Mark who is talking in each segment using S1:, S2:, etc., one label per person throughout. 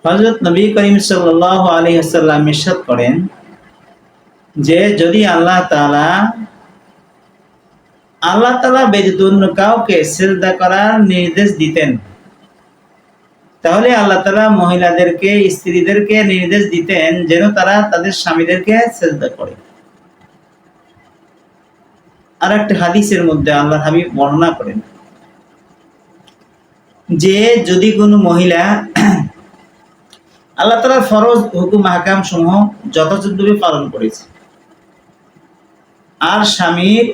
S1: হযরত নবী করিম সাল্লাল্লাহু আলাইহি ওয়াসাল্লাম ইরশাদ করেন যে যদি আল্লাহ তাআলা ব্যতীত অন্য কাউকে সিজদা করার নির্দেশ দিতেন, তাহলে আল্লাহ তাআলা মহিলাদেরকে, স্ত্রীদেরকে নির্দেশ দিতেন যেন তারা তাদের স্বামীদেরকে সিজদা করে। আর একটা হাদিসের মধ্যে আল্লাহর হাবিব বর্ণনা করেন যে যদি কোনো মহিলা আল্লাহ তাআলার ফরজ হুকুম আহকাম সমূহ যথাযথভাবে পালন করেছে আর স্বামীর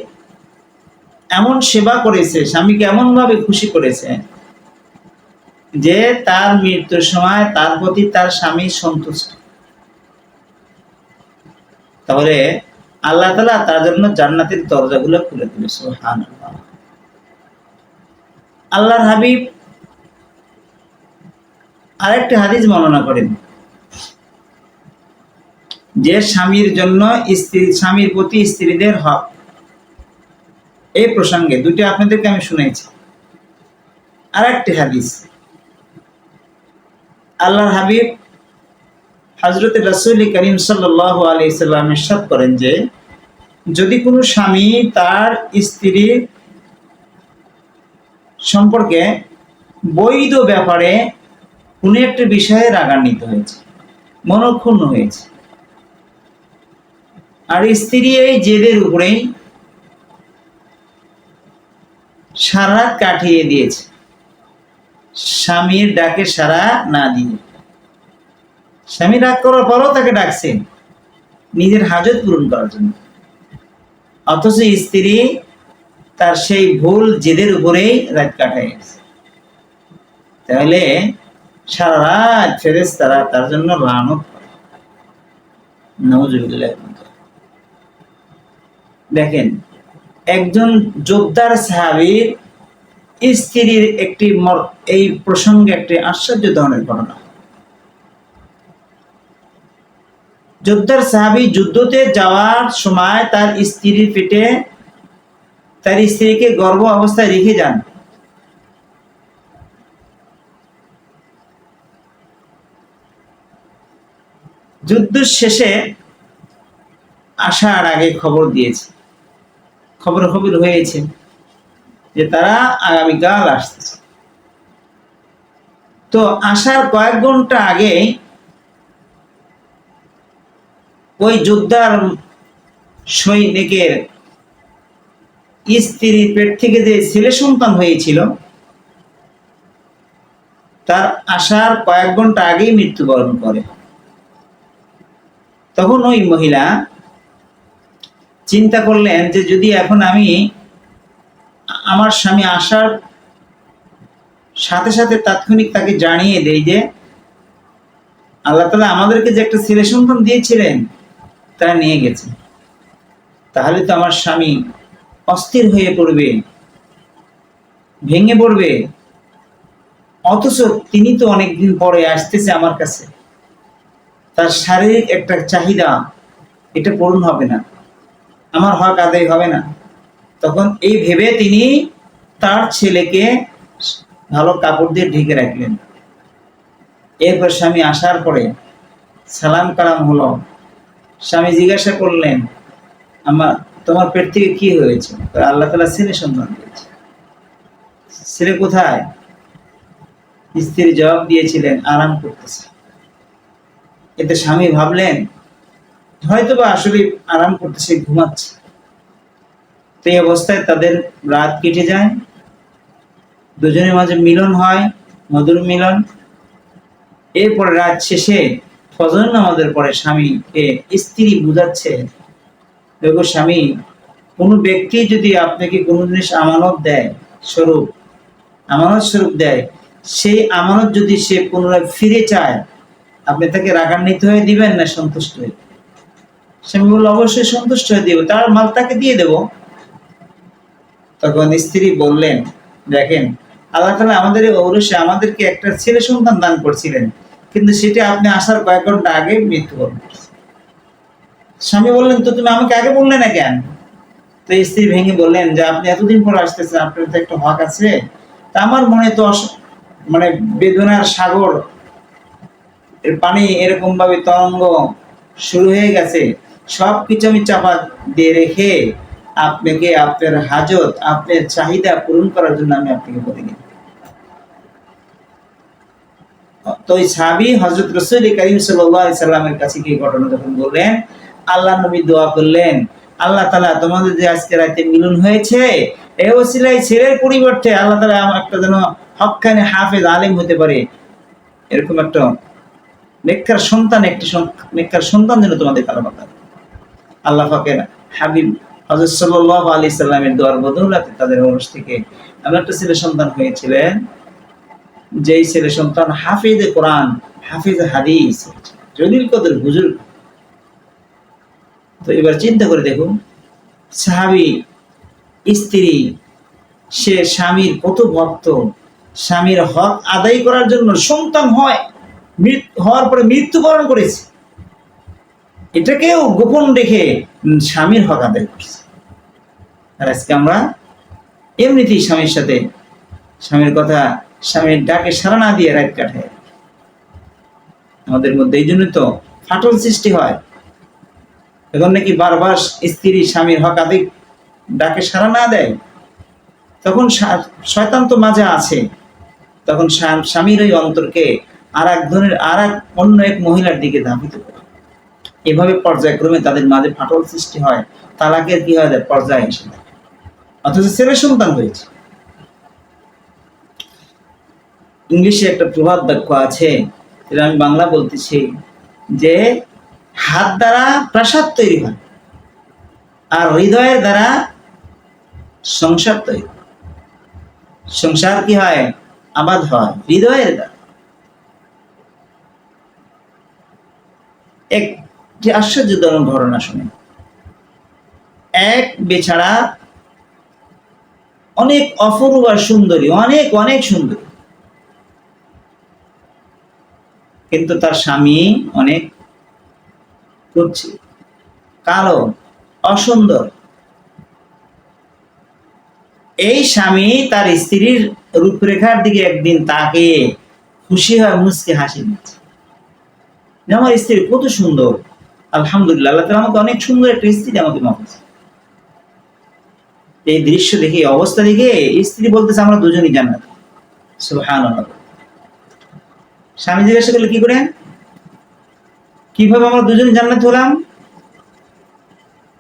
S1: এমন সেবা করেছে, স্বামীকে এমন ভাবে খুশি করেছে যে তার মৃত্যুর সময় তার প্রতি তার স্বামী সন্তুষ্ট, তাহলে আল্লাহ তাআলা তার জন্য জান্নাতের দরজাগুলো খুলে দিবে। সুবহানাল্লাহ। আল্লাহর হাবিব আরেকটি হাদিস বর্ণনা করেন যে স্বামীর জন্য স্বামীর প্রতি স্ত্রীদের হক। এই প্রসঙ্গে দুটি আপনাদেরকে আমি শুনেছি। আরেকটি হাদিস আল্লাহর হাবিব হযরত রাসূল করিম সাল্লাল্লাহু আলাইহি সাল্লাম ইরশাদ করেন যে যদি কোনো স্বামী তার স্ত্রী সম্পর্কে বৈধ ব্যাপারে কোনো একটা বিষয়ে রাগান্বিত হয়েছে, মনক্ষুণ্ণ হয়েছে, আর স্ত্রী এই জেদের উপরেই সারা রাত কাটিয়ে দিয়েছে, স্বামীর ডাকে সাড়া না দিয়ে, স্বামী রাগ করার পরও তাকে ডাকছে নিজের হাজত পূরণ করার জন্য, অথচ স্ত্রী তার সেই ভুল জেদের উপরেই রাত কাটাইছে, তাহলে সারা রাত ফেরেশতারা তার জন্য লানত করে। নাউজুবিল্লাহ। দেখেন, একজন যোদ্ধার সাহাবীর স্ত্রীর একটি এই প্রসঙ্গে একটি আশ্চর্য ধরনের ঘটনা। যোদ্ধার সাহাবী যুদ্ধতে যাওয়ার সময় তার স্ত্রীর পেটে তার স্ত্রীকে গর্ভ অবস্থায় রেখে যান। যুদ্ধ শেষে আসার আগে খবর দিয়েছে, খবর হয়েছে যে তারা আগামীকাল আসতেছে। তো আসার কয়েক ঘন্টা আগে ওই যোদ্ধার সৈনিকের স্ত্রীর পেট থেকে যে ছেলে সন্তান হয়েছিল তার আসার কয়েক ঘন্টা আগেই মৃত্যুবরণ করে। তখন ওই মহিলা চিন্তা করলেন যে যদি এখন আমি আমার স্বামী আসার সাথে সাথে তাৎক্ষণিক তাকে জানিয়ে দেই যে আল্লাহ তাআলা আমাদেরকে যে একটা ছেলে সন্তান দিয়েছিলেন তারা নিয়ে গেছে, তাহলে তো আমার স্বামী অস্থির হয়ে পড়বে, ভেঙে পড়বে, অথচ তিনি তো অনেকদিন পরে আসতেছে আমার কাছে, তার শারীরিক একটা চাহিদা এটা পূরণ হবে না, আমার হক আদায় হবে না। তখন এই ভেবে তিনি তার ছেলেকে ভালো কাপড় দিয়ে ঢেকে রাখলেন। এরপর স্বামী আসার পরে সালাম কালাম হলো, স্বামী জিজ্ঞাসা করলেন তোমার পেট থেকে কি হয়েছে? আল্লাহ তাআলা ছেলে সন্তান দিয়েছে। ছেলে কোথায়? স্ত্রী জবাব দিয়েছিলেন আরাম করতেছে। এতে স্বামী ভাবলেন হয়তোবা আসলে আরাম করতেছে, ঘুমাচ্ছে। তো এই অবস্থায় তাদের রাত কেটে যায়, দুজনের মাঝে মিলন হয়, মধুর মিলন। এরপরে রাত শেষে ফজর নামাজের পরে স্বামীকে স্ত্রী বুঝাচ্ছে, দেখো স্বামী, কোনো ব্যক্তি যদি আপনাকে কোনো জিনিস আমানত স্বরূপ দেয়, সেই আমানত যদি সে পুনরায় ফিরে চায়, আপনি তাকে রাগান্বিত হয়ে দিবেন না সন্তুষ্ট হয়ে? স্বামী বলল অবশ্যই সন্তুষ্ট হয়ে দিব, তার মাল তাকে দিয়ে দেব। তখন স্ত্রী বললেন, দেখেন আল্লাহ তাআলা আমাদেরকে একটা ছেলে সন্তান দান করছিলেন, কিন্তু সেটা আপনি আসার কয়েক ঘন্টা আগে মৃত্যুবরণ করেছে। স্বামী বললেন, তো তুমি আমাকে আগে বললে না কেন? তো স্ত্রী ভেঙে বললেন যে আপনি এতদিন পর আসতেছেন, আপনার তো একটা হক আছে। তা আমার মনে তো বেদনার সাগর এর পানি এরকম ভাবে তরঙ্গ শুরু হয়ে গেছে, সবকিছু আমি চাপা দিয়ে রেখে আপনাকে আপনার হাজত, আপনার চাহিদা পূরণ করার জন্য আমি আপনাকে বলে দিই। তো ওই সাহাবী হযরত রাসূল করিম সাল্লাল্লাহু আলাইহি সাল্লামের কাছে গিয়ে ঘটনা যখন বললেন, আল্লাহ নবী দোয়া করলেন, আল্লাহ তাআলা তোমাদের যে আজকে রাতে মিলন হয়েছে, এই ওসিলায় ছেলের পরিবর্তে আল্লাহ তাআলা আমার একটা যেন হক্কানি হাফেজ আলেম হতে পারে, এরকম একটা নেককার সন্তান, একটি নেককার সন্তান যেন তোমাদের কারো বাঁধা। আল্লাহ পাকের হাবিব হযরত সাল্লাল্লাহু আলাইহি সাল্লামের দোয়ার বদৌলতে তাদের বংশ থেকে এমন একটা ছেলে সন্তান হয়েছিলেন, যেই ছেলে সন্তান হাফিজে কোরআন, হাফিজে হাদিস, জলিল কদর হুজুর। তো এবার চিন্তা করে দেখুন, সাহাবী স্ত্রী, সে স্বামীর কত ভক্ত, স্বামীর হক আদায় করার জন্য সন্তান হওয়ার পরে মৃত্যুবরণ করেছে, এটাকেও গোপন রেখে স্বামীর হক আদায় করছে। আর আজকে আমরা এমনিতেই স্বামীর সাথে, স্বামীর কথা, স্বামীর ডাকে সাড়া না দিয়ে রাত কাটায়। আমাদের মধ্যে এই জন্য তো ফাটল সৃষ্টি হয়। এখন নাকি বারবার স্ত্রী স্বামীর হক আদায় ডাকে সাড়া না দেয়, তখন শয়তান তো মাঝে আছে, তখন স্বামীর ওই অন্তরকে অন্য এক মহিলার দিকে ধাবিত করে। এভাবে পর্যায়ক্রমে তাদের মাঝে ফাটল সৃষ্টি হয়, তালাকের কি হয় পর্যায়ে এসে যায়, অথচ ছেলে সন্তান হয়েছে। ইংলিশে একটা প্রবাদ বাক্য আছে, যেটা আমি বাংলা বলতেছি, যে হাত দ্বারা প্রাসাদ তৈরি হয় আর হৃদয়ের দ্বারা সংসার তৈরি। সংসার কি হয়? আবাদ হয় হৃদয়ের দ্বারা। একটি আশ্চর্যজনক ঘটনা শুনে, এক বেচারা অনেক অপরূপ আর সুন্দরী, অনেক অনেক সুন্দরী, কিন্তু তার স্বামী অনেক কুৎসিত, কালো, অসুন্দর। এই স্বামী তার স্ত্রীর রূপরেখার দিকে একদিন তাকে খুশি হয় মুচকে হাসি দিচ্ছে, আমার স্ত্রী কত সুন্দর, আলহামদুলিল্লাহ, আল্লাহ তাআলা আমাকে অনেক সুন্দর একটা স্ত্রী আমাকে মাফ। এই দৃশ্য দেখে, অবস্থা দেখে স্ত্রী বলতেছে আমরা দুজনই জান্নাত। সুবহানাল্লাহ। স্বামী জিজ্ঞাসা করলে কি করে, কিভাবে আমরা দুজনই জান্নাত হলাম?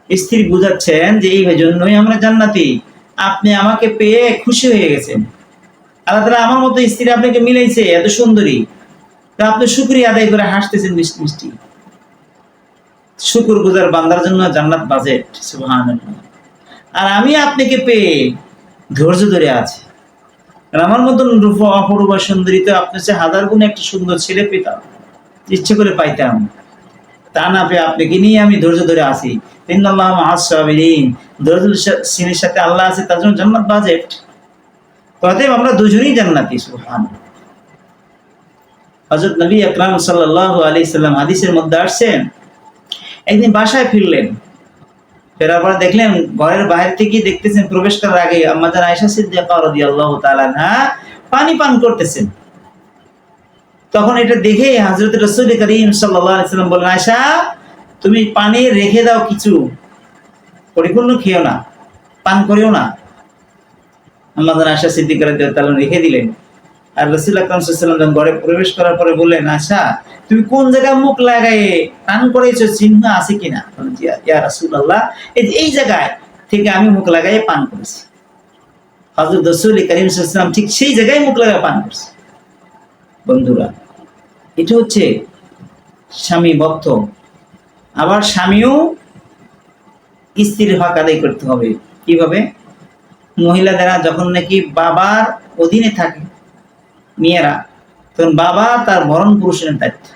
S1: স্ত্রী বুঝাচ্ছেন যে এই জন্যই আমরা জান্নাতি, আপনি আমাকে পেয়ে খুশি হয়ে গেছেন, আল্লাহ তাআলা আমার মতো স্ত্রী আপনাকে মিলাইছে, এত সুন্দরী, তা আপনি শুকরিয়া আদায় করে হাসতেছেন মিষ্টি মিষ্টি। শুকরগুজার বান্দার জন্য জান্নাত বাজেট। সুবহানাল্লাহ। আর আমি আপনাকে পেয়ে ধৈর্য ধরে আছি, আর আমার মতন অপরূপা সুন্দরী তো আপনার চেয়ে হাজার গুণে একটা সুন্দর ছেলে পেতাম, ইচ্ছে করে পাইতাম, তা না পেয়ে আপনাকে নিয়ে আমি ধৈর্য ধরে আছি। ইন্নাল্লাহা মাআস সাবিরিন, ধৈর্যশীলের সাথে আল্লাহ আছে, তার জন্য জান্নাত বাজেট। অতএব আমরা দুজনেই জান্নাতি। সুবহানাল্লাহ। হযরত নবী আকরাম সাল্লাল্লাহু আলাইহি সাল্লাম হাদিসের মধ্যে আসছেন, একদিন বাসায় ফিরলেন, ফেরার পরে দেখলেন ঘরের বাইরে থেকে দেখতেছেন প্রবেশ করার আগে আম্মা জান আয়েশা সিদ্দিকা রাদিয়াল্লাহু তাআলা আনহা পানি পান করতেছেন। তখন এটা দেখে হযরত রাসূল করিম সাল্লাল্লাহু আলাইহি সাল্লাম বললেন, আয়েশা তুমি পানি রেখে দাও, কিছু পরিপূর্ণ খেও না, পান করিও না। আম্মা জান আয়েশা সিদ্দিকা রাদিয়াল্লাহু তাআলা রেখে দিলেন। আর রাসূল আকরাম সাল্লাল্লাহু আলাইহি ওয়াসাল্লাম ঘরে প্রবেশ করার পরে বললেন, আয়েশা তুমি কোন জায়গায় মুখ লাগায়ে পান করেছো, চিহ্ন আছে কিনা? বলেন, জি ইয়া রাসূলুল্লাহ, এই জায়গায় থেকে আমি মুখ লাগায়ে পান করেছি। হযরত রাসূল করিম সাল্লাল্লাহু আলাইহি ওয়াসাল্লাম ঠিক সেই জায়গায় মুখ লাগায়ে পান করেছে। বন্ধুরা, এটা হচ্ছে স্বামী ভক্ত। আবার স্বামীও স্ত্রীর হক আদায় করতে হবে। কিভাবে? মহিলাদেরা যখন নাকি বাবার অধীনে থাকে, মেয়েরা, তখন বাবা তার ভরণ পোষণের দায়িত্ব।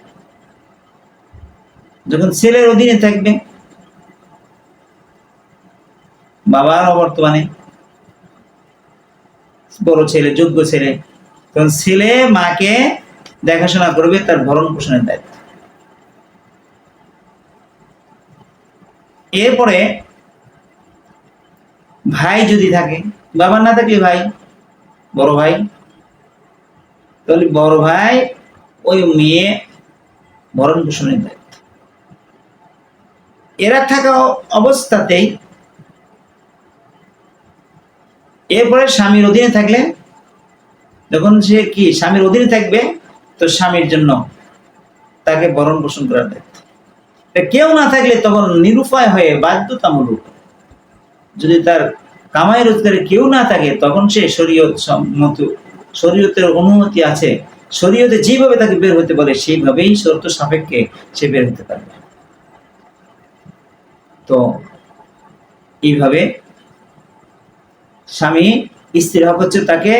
S1: যখন ছেলের অধীনে থাকবে, বাবার অবর্তমানে বড় ছেলে, যোগ্য ছেলে, তখন ছেলে মাকে দেখাশোনা করবে, তার ভরণ পোষণের দায়িত্ব। এরপরে ভাই যদি থাকে, বাবার না থাকলে ভাই, বড় ভাই, তাহলে বড় ভাই ওই মেয়ে ভরণ পোষণের দায়িত্ব। এরা থাকা অবস্থাতেই এরপরে স্বামীর অধীনে থাকলে, যখন সে কি স্বামীর অধীনে থাকবে, তো স্বামীর জন্য তাকে ভরণ পোষণ করার দায়িত্ব। কেউ না থাকলে তখন নিরুপায় হয়ে বাধ্যতামূলক, যদি তার কামাই রোজগারে কেউ না থাকে, তখন সে শরীয়ত সম্মত, শরীয়তের অনুমতি আছে, শরীয়তে যেভাবে তাকে বের হতে বলে সেইভাবেই শর্ত সাপেক্ষে সে বের হতে পারবে। তো এইভাবে স্বামী স্ত্রীর হক হচ্ছে তাকে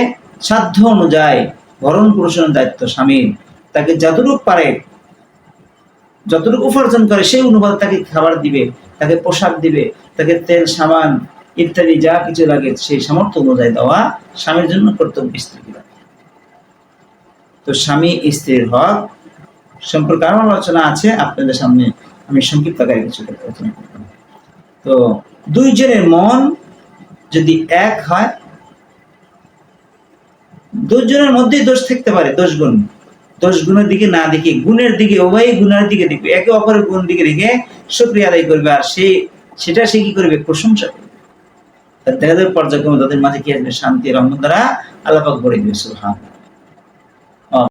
S1: সাধ্য অনুযায়ী ভরণ পোষণের দায়িত্ব স্বামীর। তাকে যতটুকু পারে, যতটুকু উপার্জন করে সেই অনুপাতে তাকে খাবার দিবে, তাকে পোশাক দিবে, তাকে তেল সাবান ইত্যাদি যা কিছু লাগে সেই সামর্থ্য অনুযায়ী দেওয়া স্বামীর জন্য কর্তব্য স্ত্রীকে। তো স্বামী স্ত্রীর হক সম্পর্কে আরো আলোচনা আছে, আপনাদের সামনে আমি সংক্ষিপ্ত আকারে কিছু আলোচনা করব। তো দুইজনের মন যদি এক হয়, দুজনের মধ্যেই দোষ থাকতে পারে, দোষ গুণের দিকে না দেখে গুণের দিকে, উভয় গুণের দিকে দেখবে, একে অপরের গুণ দিকে দেখে শুকরিয়া আদায় করবে, আর সেটা সে কি করবে, প্রশংসা করবে। দেখা যাবে পর্যায়ক্রমে তাদের মাঝে কি আসবে, শান্তি রহমত দ্বারা আল্লাহ পাক ভরে দিবে। সুবহানাল্লাহ।